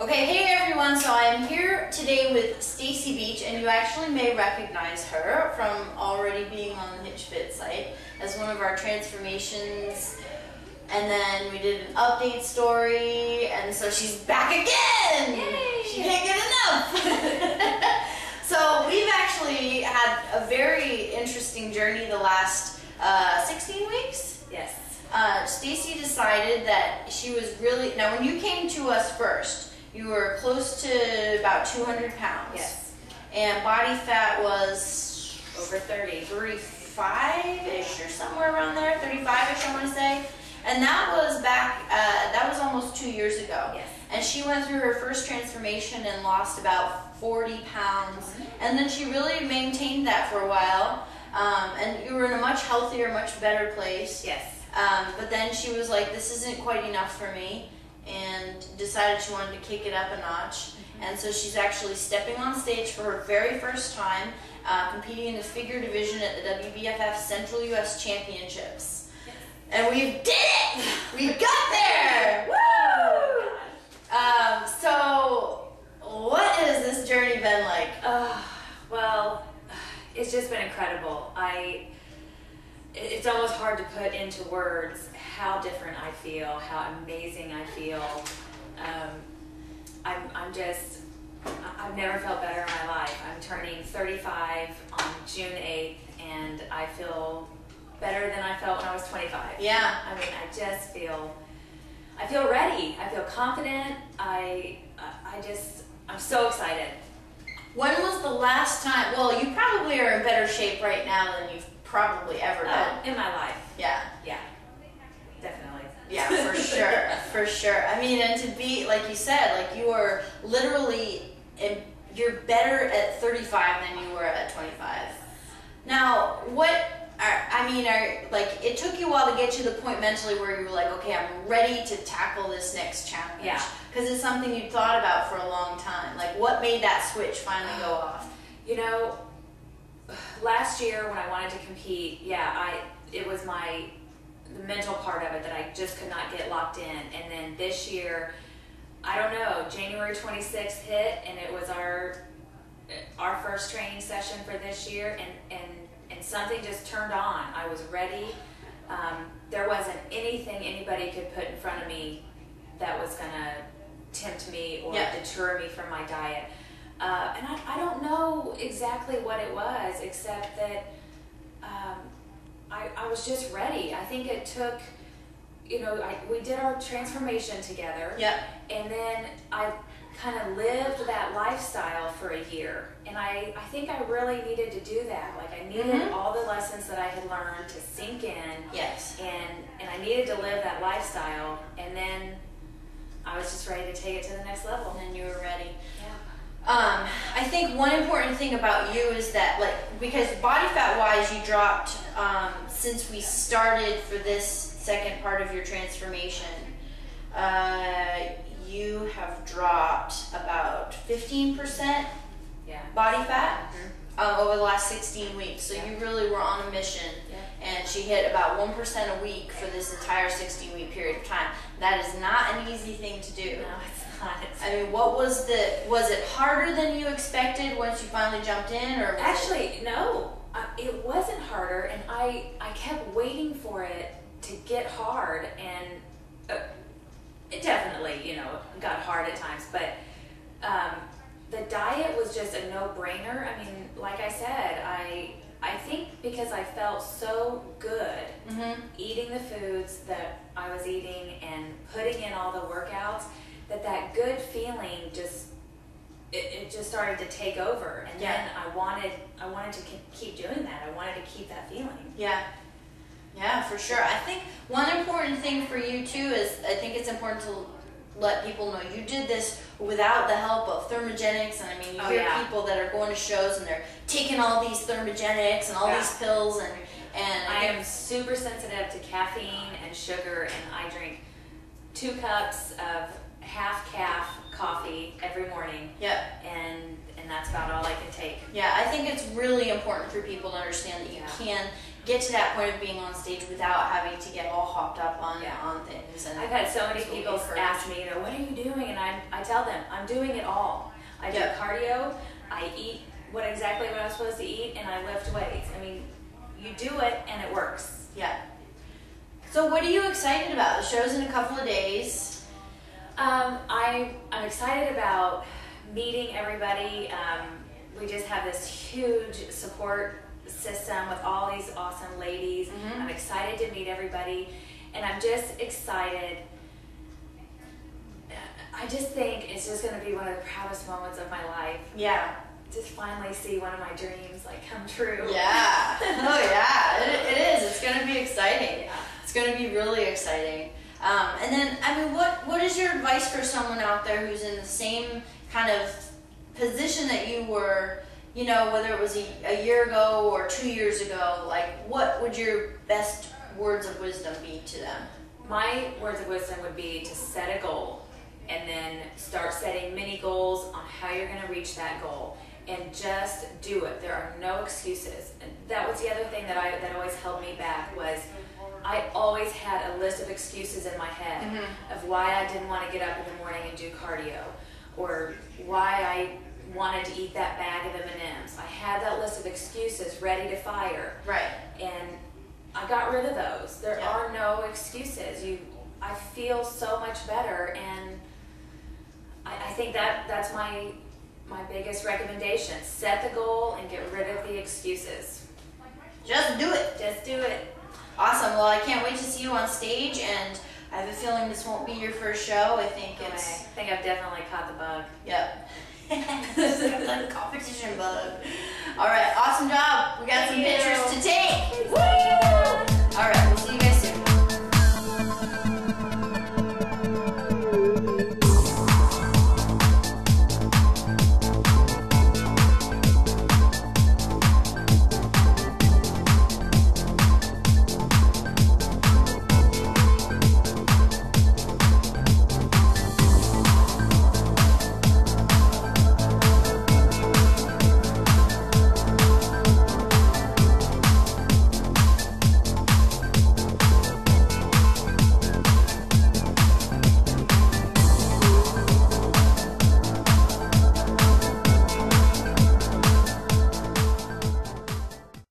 Okay, hey everyone, so I'm here today with Stacy Beach, and you actually may recognize her from already being on the HitchFit site as one of our transformations, and then we did an update story, and so she's back again! Yay! She can't get enough! So we've actually had a very interesting journey the last 16 weeks? Yes. Stacy decided that she was really, now when you came to us first, you were close to about 200 pounds. Yes. And body fat was Over 30. 35-ish or somewhere around there, 35-ish I want to say. And that was back, that was almost 2 years ago. Yes. And she went through her first transformation and lost about 40 pounds. And then she really maintained that for a while. And you were in a much healthier, much better place. Yes. But then she was like, this isn't quite enough for me, and decided she wanted to kick it up a notch. And so she's actually stepping on stage for her very first time, competing in the figure division at the WBFF Central US Championships. Yes. And we did it! We got there! Woo! So what has this journey been like? Well, it's just been incredible. It's almost hard to put into words how different I feel, how amazing I feel. I've never felt better in my life. I'm turning 35 on June 8th, and I feel better than I felt when I was 25. Yeah. I mean, I feel ready. I feel confident. I'm so excited. When was the last time, well, you probably are in better shape right now than you've probably ever been. In my life. Yeah. Yeah. Definitely. Yeah, for sure, for sure. I mean, and to be, like you said, like you are literally, you're better at 35 than you were at 25. Now, like, it took you a while to get to the point mentally where you were like, okay, I'm ready to tackle this next challenge. Yeah. Because it's something you thought about for a long time. Like, what made that switch finally go off? You know, last year when I wanted to compete, it was the mental part of it that I just could not get locked in. And then this year, I don't know, January 26th hit, and it was our first training session for this year, and something just turned on. I was ready. There wasn't anything anybody could put in front of me that was going to tempt me or deter me from my diet. And I don't know exactly what it was, except that I was just ready. I think it took, we did our transformation together. Yep. And then I kind of lived that lifestyle for a year. And I think I really needed to do that. Like, I needed all the lessons that I had learned to sink in. Yes. And I needed to live that lifestyle. And then I was just ready to take it to the next level. And then you were ready. Yeah. I think one important thing about you is that, like, because body fat wise you dropped, since we started for this second part of your transformation, you have dropped about 15% body fat over the last 16 weeks. So you really were on a mission. And she hit about 1% a week for this entire 16-week period of time. That is not an easy thing to do. No, it's not. I mean, was it harder than you expected once you finally jumped in, or Actually, no, it wasn't harder, and I kept waiting for it to get hard, and it definitely, got hard at times, but the diet was just a no-brainer. I mean, like I said, I think because I felt so good eating the foods that I was eating and putting in all the workouts, that good feeling just started to take over, and then I wanted to keep doing that. I wanted to keep that feeling. Yeah, for sure. I think one important thing for you too is, I think it's important to let people know you did this without the help of thermogenics. And I mean, you hear people that are going to shows and they're taking all these thermogenics and all these pills, and I am super sensitive to caffeine and sugar, and I drink 2 cups of half-calf coffee every morning. And that's about all I can take. Yeah, I think it's really important for people to understand that you can get to that point of being on stage without having to get all hopped up on things. And I've had so many people ask me, what are you doing? And I tell them, I'm doing it all. I do cardio, I eat exactly what I'm supposed to eat, and I lift weights. I mean, you do it and it works. Yeah. So what are you excited about? The show's in a couple of days. I'm excited about meeting everybody. We just have this huge support system with all these awesome ladies. Mm-hmm. I'm excited to meet everybody, and I'm just excited. I just think it's just going to be one of the proudest moments of my life. Yeah. Just finally see one of my dreams come true. Yeah. Oh yeah, it is. It's going to be exciting. Yeah. It's going to be really exciting. And then, I mean, what is your advice for someone out there who's in the same kind of position that you were, whether it was a year ago or 2 years ago? Like, what would your best words of wisdom be to them? My words of wisdom would be to set a goal and then start setting mini goals on how you're going to reach that goal. And just do it. There are no excuses. And that was the other thing that always held me back was I always had a list of excuses in my head of why I didn't want to get up in the morning and do cardio, or why I wanted to eat that bag of M&Ms. I had that list of excuses ready to fire. Right. And I got rid of those. There are no excuses. I feel so much better, and I think that's my biggest recommendation. Set the goal and get rid of the excuses. Just do it. Just do it. Awesome. Well, I can't wait to see you on stage, and I have a feeling this won't be your first show. I think I think I've definitely caught the bug. Yep. The competition bug. All right. Awesome job. We got some pictures to take. Woo! All right. We'll see you guys.